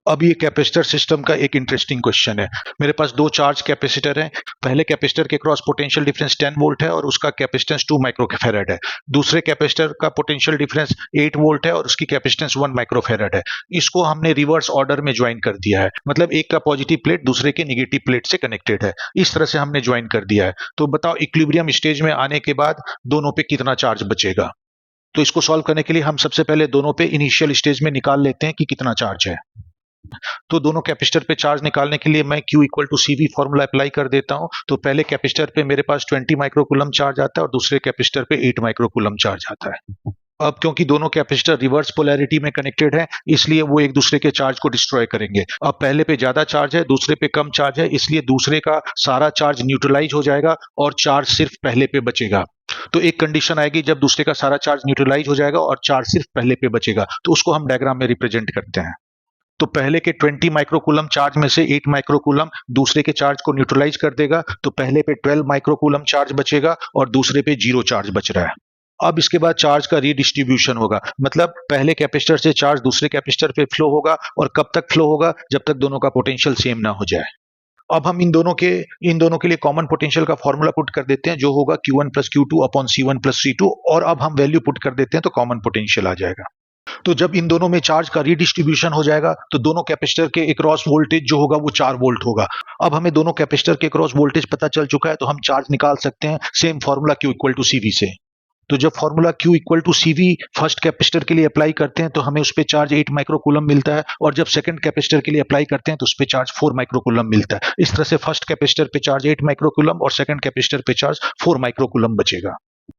अब ये capacitor system का एक इंटरेस्टिंग क्वेश्चन है। मेरे पास दो चार्ज कैपेसिटर हैं। पहले कैपेसिटर के क्रॉस पोटेंशियल डिफरेंस 10 वोल्ट है और उसका कैपेसिटेंस 2 माइक्रोफैराड है। दूसरे कैपेसिटर का पोटेंशियल डिफरेंस 8 वोल्ट है और उसकी कैपेसिटेंस 1 माइक्रोफैराड है। इसको हमने रिवर्स ऑर्डर में ज्वाइन कर दिया है, मतलब एक का पॉजिटिव प्लेट दूसरे के निगेटिव प्लेट से कनेक्टेड है। इस तरह से हमने ज्वाइन कर दिया है। तो बताओ इक्विलिब्रियम स्टेज में आने के बाद दोनों पे कितना चार्ज बचेगा। तो इसको सॉल्व करने के लिए हम सबसे पहले दोनों पे इनिशियल स्टेज में निकाल लेते हैं कि कितना चार्ज है। तो दोनों कैपेसिटर पे चार्ज निकालने के लिए मैं Q equal to CV formula apply कर देता हूं। तो पहले कैपेसिटर पे मेरे पास 20 माइक्रोकूलम चार्ज आता है और दूसरे कैपेसिटर पे 8 माइक्रोकूलम चार्ज आता है। अब क्योंकि दोनों कैपेसिटर रिवर्स पोलैरिटी में कनेक्टेड है, इसलिए वो एक दूसरे के चार्ज को डिस्ट्रॉय करेंगे। अब पहले पे ज्यादा चार्ज है, दूसरे पे कम चार्ज है, इसलिए दूसरे का सारा चार्ज न्यूट्रलाइज हो जाएगा और चार्ज सिर्फ पहले पे बचेगा। तो एक कंडीशन आएगी जब दूसरे का सारा चार्ज न्यूट्रलाइज हो जाएगा और चार्ज सिर्फ पहले पे बचेगा, तो उसको हम डायग्राम में रिप्रेजेंट करते हैं। तो पहले के 20 माइक्रोकूलम चार्ज में से 8 माइक्रोकूलम दूसरे के चार्ज को न्यूट्रलाइज कर देगा, तो पहले पे 12 माइक्रोकूलम चार्ज बचेगा और दूसरे पे 0 चार्ज बच रहा है। अब इसके बाद चार्ज का रीडिस्ट्रीब्यूशन होगा, मतलब पहले कैपेसिटर से चार्ज दूसरे कैपेसिटर पे फ्लो होगा और कब तक फ्लो होगा, जब तक दोनों का पोटेंशियल सेम ना हो जाए। अब हम इन दोनों के लिए कॉमन पोटेंशियल का फॉर्मूला पुट कर देते हैं, जो होगा Q1 plus Q2 upon C1 plus C2, और अब हम वैल्यू पुट कर देते हैं तो कॉमन पोटेंशियल आ जाएगा। तो जब इन दोनों में चार्ज का रीडिस्ट्रीब्यूशन हो जाएगा तो दोनों कैपेसिटर के अक्रॉस वोल्टेज जो होगा वो 4 वोल्ट होगा। अब हमें दोनों कैपेसिटर के अक्रॉस वोल्टेज पता चल चुका है, तो हम चार्ज निकाल सकते हैं same formula Q equal to CV से। तो जब formula Q equal to CV first capacitor के लिए अप्लाई करते हैं तो हमें उस पे चार्ज 8 माइक्रोकूलम मिलता है, और जब सेकंड कैपेसिटर के लिए अप्लाई करते हैं तो उस पे चार्ज 4 माइक्रोकूलम मिलता है। इस तरह से फर्स्ट कैपेसिटर पे चार्ज 8 माइक्रोकूलम और सेकंड कैपेसिटर पे चार्ज 4 माइक्रोकूलम बचेगा।